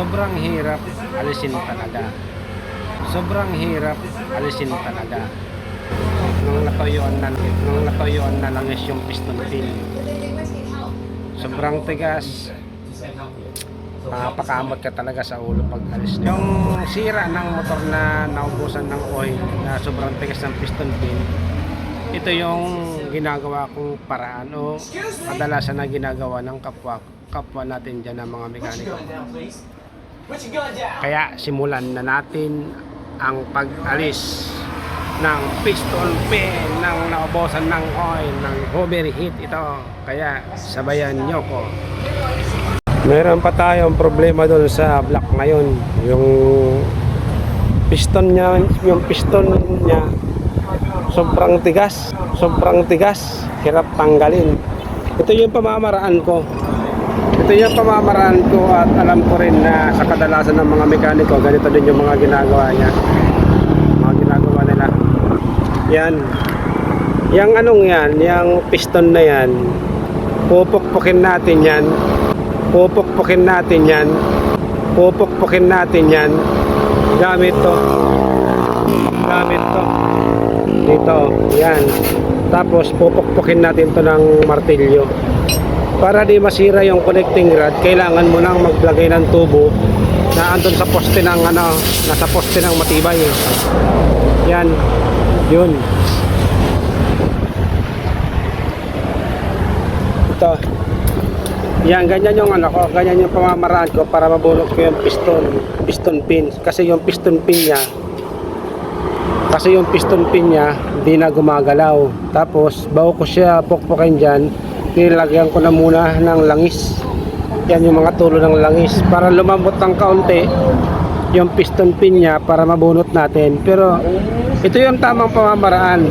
Sobrang hirap alisin talaga. Sobrang hirap alisin talaga. Nung natuyuan na langis yung piston pin. Sobrang tigas. Pakamot ka talaga sa ulo pag alis niya. Yung sira ng motor na naubusan ng oil na sobrang tigas ng piston pin, ito yung ginagawa kong paraan o kadalasan na ginagawa ng kapwa natin dyan ng mga mekaniko. Kaya simulan na natin ang pag-alis ng piston pin ng naubusan ng oil, ng overheat ito. Kaya sabayan nyo ko. Meron pa tayong problema doon sa block ngayon. Yung piston niya sobrang tigas, hirap tanggalin. Ito yung pamamaraan ko. At alam ko rin na sa kadalasan ng mga mekaniko, ganito din yung mga ginagawa niya. Mga ginagawa nila. Yan. Yang anong yan, yung piston na yan, pupukpukin natin yan. Gamit to dito, yan. Tapos pupukpukin natin to ng martilyo para di masira yung connecting rod. Kailangan mo nang maglagay ng tubo na andun sa poste ng nasa poste ng matibay. Yan, yun. Ito. Yan, ganyan yung ganyan yung pamamaraan ko para mabunot ko yung piston pin. Kasi yung piston pin niya hindi na gumagalaw. Tapos bago ko siya pukpukin dyan, nilagyan ko na muna ng langis. Yan yung mga tulo ng langis para lumambot ng kaunti yung piston pin niya para mabunot natin. Pero ito yung tamang pamamaraan.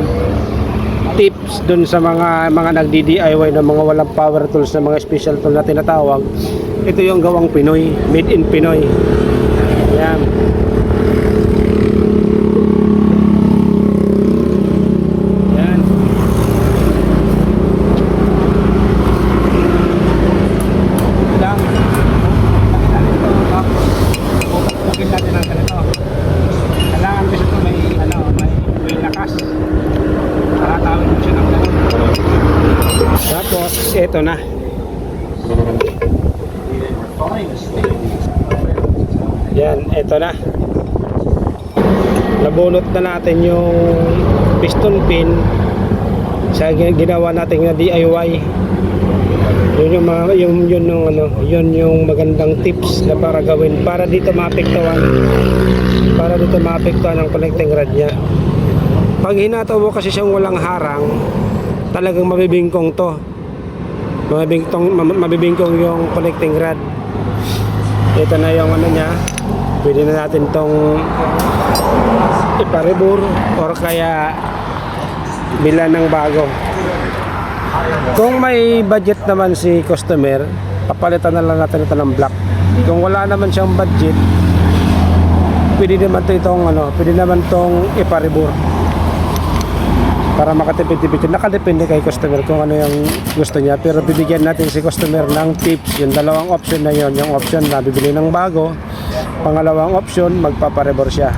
Tips dun sa mga nagdi-DIY na mga walang power tools na mga special tool na tinatawag. Ito yung gawang Pinoy, made in Pinoy. Yan. Yan. Lang. Pupukpukin natin ang ganito. Kailangan kasi ito may lakas. Nakatawin mo siya ng ganun. Tapos ito na. Yan, ito na. Nabunot na natin yung piston pin sa ginawa natin na DIY. Yun yung magandang tips na para gawin para dito maapektuhan ang connecting rod niya. Pag hinataw mo kasi siyang walang harang, talagang mabibingkong to. Mabibingkong yung connecting rod. Ito na yung niya. Pwede na natin tong iparibur or kaya bila ng bago. Kung may budget naman si customer, papalitan na lang natin ito ng black. Kung wala naman siyang budget, pwede naman tong iparibur para makatipid-tipid. Nakadepende kay customer kung ano yung gusto niya, pero bibigyan natin si customer ng tips. Yung dalawang option na yon, yung option na bibili ng bago, pangalawang option magpaparibor siya.